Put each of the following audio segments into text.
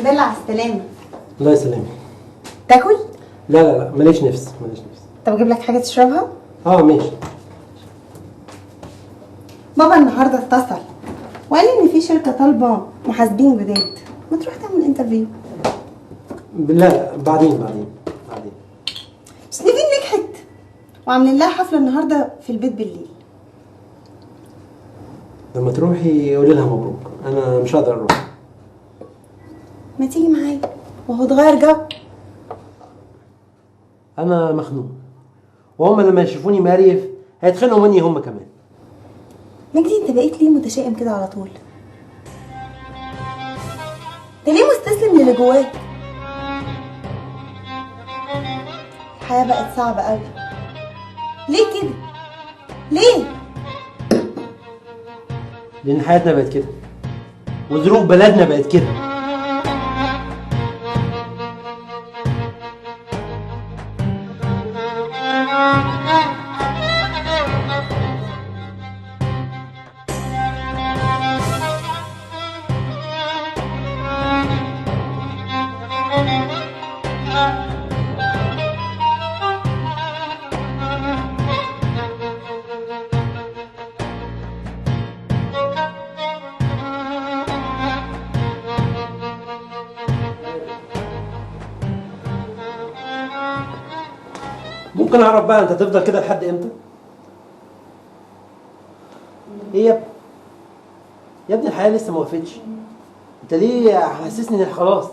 الحمد لله على السلامة. الله يسلمك. تاكل؟ لا ماليش نفس ماليش نفس. طب اجيب لك حاجة تشربها؟ ماشي. بابا النهارده اتصل وقال لي ان في شركة طالبة محاسبين جداد، ما تروح تعمل انترفيو. لا بعدين. بس نيفين نجحت وعاملين لها حفلة النهارده في البيت بالليل. لما تروحي قولي لها مبروك، انا مش هقدر اروح. ما تيجي معايا وهو تغير جو. انا مخنوق وهم لما يشوفوني مقريف هيتخانقوا مني هم كمان. مجدي انت بقيت ليه متشائم كده على طول؟ انت ليه مستسلم للي جواك؟ الحياة بقت صعبة قوي. ليه كده؟ ليه؟ لان حياتنا بقت كده وظروف بلدنا بقت كده. ممكن اعرف بقى انت تفضل كده لحد امتى؟ ايه يا ابني الحياه لسه ما وقفتش. انت ليه حاسسني ان خلاص؟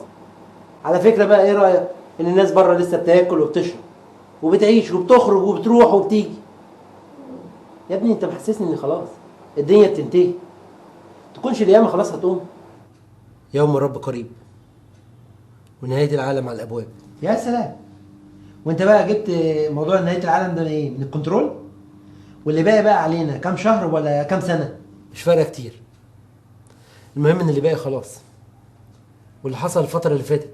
على فكره بقى ايه رايك ان الناس بره لسه بتاكل وبتشرب وبتعيش وبتخرج وبتروح وبتيجي؟ يا ابني انت محسسني ان خلاص الدنيا بتنتهي، تكونش القيامه خلاص هتقوم. يوم الرب قريب ونهايه العالم على الابواب. يا سلام. وانت بقى جبت موضوع نهايه العالم ده ايه؟ من الكنترول؟ واللي باقي بقى علينا كام شهر ولا كام سنه؟ مش فارقه كتير. المهم ان اللي باقي خلاص، واللي حصل الفتره اللي فاتت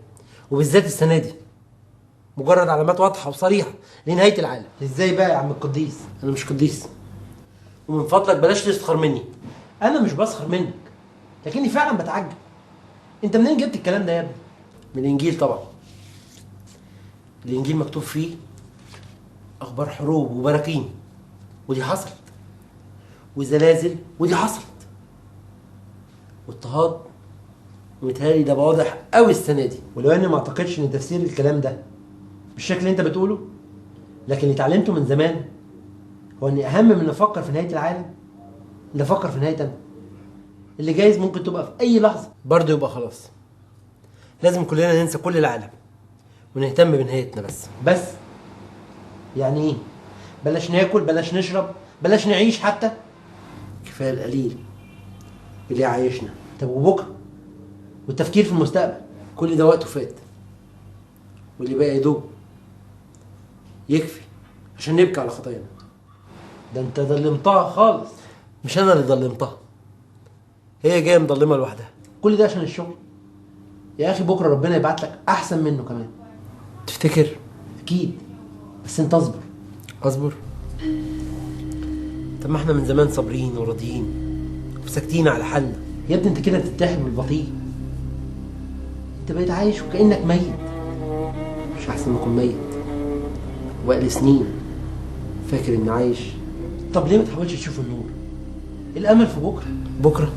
وبالذات السنه دي مجرد علامات واضحه وصريحه لنهايه العالم. ازاي بقى يا عم القديس؟ انا مش قديس، ومن فضلك بلاش تسخر مني. انا مش بسخر منك، لكني فعلا بتعجب. انت منين جبت الكلام ده يا ابني؟ من الانجيل طبعا. الانجيل مكتوب فيه اخبار حروب وبراكين، ودي حصلت، وزلازل ودي حصلت، واضطهاد، ومتهيألي ده بقى واضح قوي السنه دي. ولو اني ما اعتقدش ان تفسير الكلام ده بالشكل اللي انت بتقوله، لكن اللي اتعلمته من زمان هو ان اهم من نفكر في نهايه العالم نفكر في نهايه انا، اللي جايز ممكن تبقى في اي لحظه برضه يبقى خلاص. لازم كلنا ننسى كل العالم ونهتم بنهايتنا بس. يعني ايه؟ بلاش ناكل، بلاش نشرب، بلاش نعيش حتى. كفايه القليل اللي يعيشنا. طب وبكره والتفكير في المستقبل؟ كل ده وقته فات، واللي بقى يدوب يكفي عشان نبكي على خطايانا. ده انت ضلمتها خالص. مش انا اللي ضلمتها، هي جايه مضلمه لوحدها. كل ده عشان الشغل. يا اخي بكره ربنا يبعت لك احسن منه كمان. تفتكر؟ اكيد، بس انت اصبر. طب ما احنا من زمان صابرين وراضيين وساكتين على حالنا. يا ابني انت كده بتتاهل بالبطيء. انت بقيت عايش وكانك ميت. مش احسن ما اكون ميت وبقالي سنين فاكر اني عايش؟ طب ليه ما تحاولش تشوف النور؟ الامل في بكره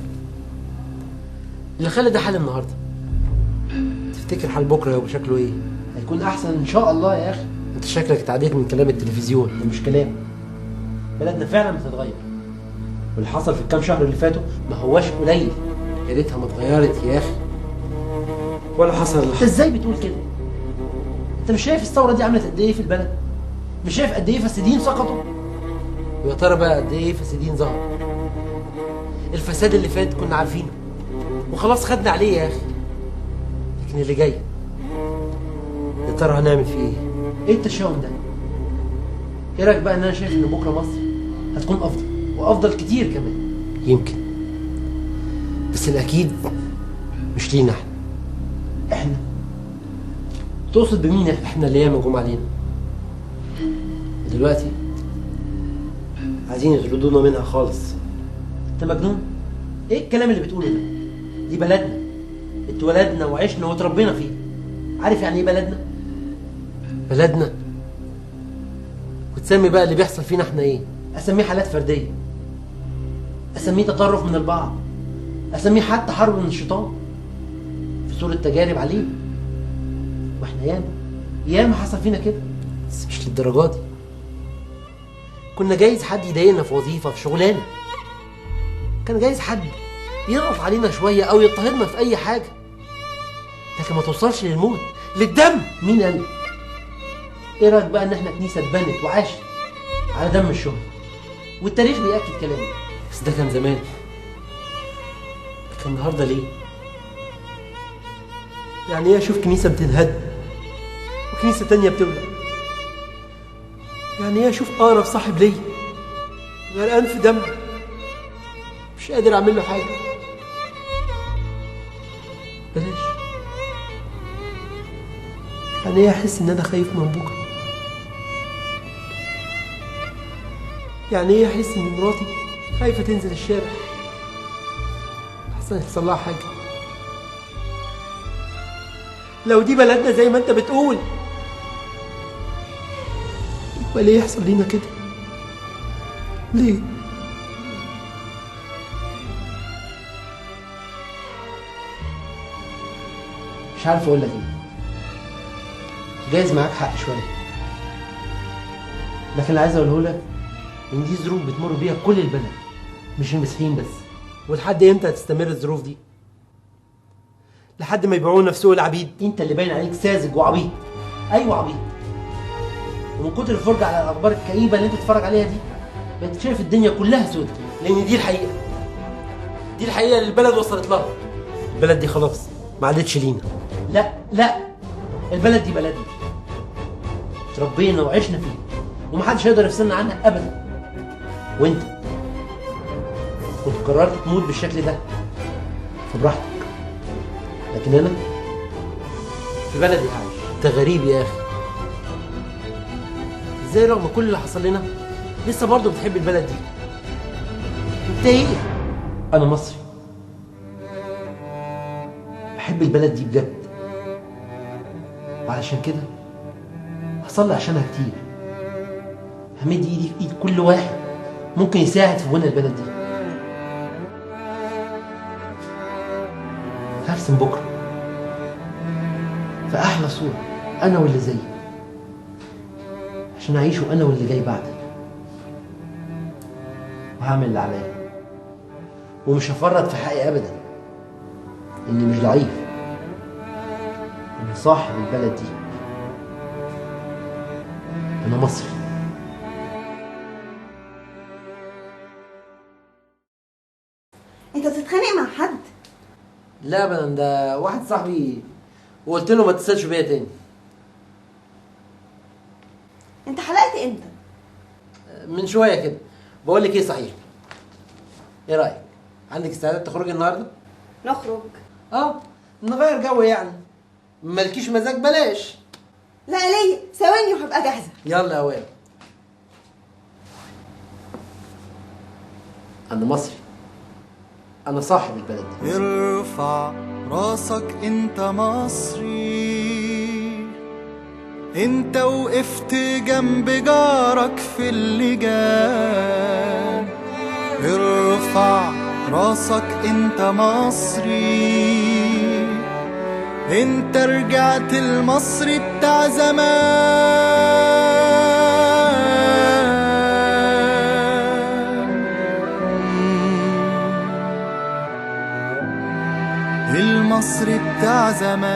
اللي خلى ده حال النهارده. تفتكر حال بكره هيبقى شكله ايه؟ هيكون احسن ان شاء الله يا اخي. انت شكلك اتعديت من كلام التلفزيون. ده مش كلام، بلدنا فعلا بتتغير، واللي حصل في الكام شهر اللي فاتوا ما هواش قليل. يا ريتها ما اتغيرت يا اخي، ولا حصل اللي حصل. انت ازاي بتقول كده؟ انت مش شايف الثوره دي عملت قد ايه في البلد؟ مش شايف قد ايه فاسدين سقطوا؟ ويا ترى بقى قد ايه فاسدين ظهروا؟ الفساد اللي فات كنا عارفينه وخلاص خدنا عليه يا اخي، لكن اللي جاي يا ترى هنعمل فيه ايه؟ ايه التشاؤم ده؟ ايه رايك بقى ان انا شايف ان بكره مصر هتكون افضل وافضل كتير كمان؟ يمكن، بس الاكيد مش لينا احنا. تقصد بمين احنا اللي ياما جم علينا دلوقتي عايزين يطردونا منها خالص؟ انت مجنون؟ ايه الكلام اللي بتقوله ده؟ دي بلدنا اتولدنا وعشنا وتربينا فيه. عارف يعني ايه بلدنا؟ بلدنا وتسمي بقى اللي بيحصل فينا احنا ايه؟ اسميه حالات فرديه، اسميه تطرف من البعض، اسميه حتى حرب من الشيطان في صورة تجارب عليه. واحنا ياما حصل فينا كده، بس مش للدرجه دي. كنا جايز حد يضايقنا في وظيفه في شغلانه، كان جايز حد يضغط علينا شويه او يضطهدنا في اي حاجه، لكن ما توصلش للموت، للدم. مين قال؟ ايه رايك بقى ان احنا كنيسه اتبنت وعاشت على دم الشهداء، والتاريخ بيأكد كلامي. بس ده كان زمان، لكن النهارده ليه؟ يعني ايه اشوف كنيسه بتنهد وكنيسه تانيه بتولع؟ يعني ايه اشوف اقرب صاحب ليا غرقان في دم مش قادر اعمل له حاجه؟ بلاش. يعني ايه احس ان انا خايف من بكره؟ يعني ايه احس ان مراتي خايفه تنزل الشارع احسن يحصل لها حاجه؟ لو دي بلدنا زي ما انت بتقول، يبقى ليه يحصل لينا كده؟ ليه؟ مش عارف اقول لك ايه. جايز معاك حق شويه، لكن اللي عايز اقوله لك ان دي ظروف بتمر بيها كل البلد، مش المسيحيين بس. ولحد امتى هتستمر الظروف دي؟ لحد ما يبيعونا في سوق العبيد. انت اللي باين عليك ساذج وعبيط. ايوه عبيط. ومن كتر الفرجه على الاخبار الكئيبه اللي انت بتتفرج عليها دي، بقيت شايف الدنيا كلها سودة، لان دي الحقيقه. دي الحقيقه اللي البلد وصلت لها. البلد دي خلاص ما عادتش لينا. لا، البلد دي بلدنا، تربينا وعشنا فيها، ومحدش هيقدر يفصلنا عنها ابدا. وانت كنت قررت تموت بالشكل ده فبراحتك، لكن انا في بلدي عايش. انت غريب يا اخي، ازاي رغم كل اللي حصل لنا لسه برضه بتحب البلد دي؟ انت ايه؟ انا مصري، بحب البلد دي بجد، وعلشان كده هصلي عشانها كتير، همد ايدي في ايد كل واحد ممكن يساعد في بناء البلد دي. هرسم بكره في احلى صوره انا واللي زيي، عشان اعيشه انا واللي جاي بعدي. وهعمل اللي عليا، ومش هفرط في حقي ابدا، اني مش ضعيف، انا صاحب البلد دي، انا مصري. انت بتتخانق مع حد؟ لا ابدا، ده واحد صاحبي وقلت له ما تتصلش بيا تاني. انت حلقت امتى؟ من شويه كده. بقول لك ايه صحيح، ايه رايك؟ عندك استعداد تخرجي النهارده؟ نخرج؟ نغير جو يعني. مالكيش مزاج بلاش. لا ليا، ثواني وهبقى جاهزه. يلا يا واد. انا مصري، انا صاحب البلد دي. ارفع راسك انت مصري، انت وقفت جنب جارك في اللجان. ارفع راسك انت مصري، انت رجعت المصري بتاع زمان. المصري بتاع زمان.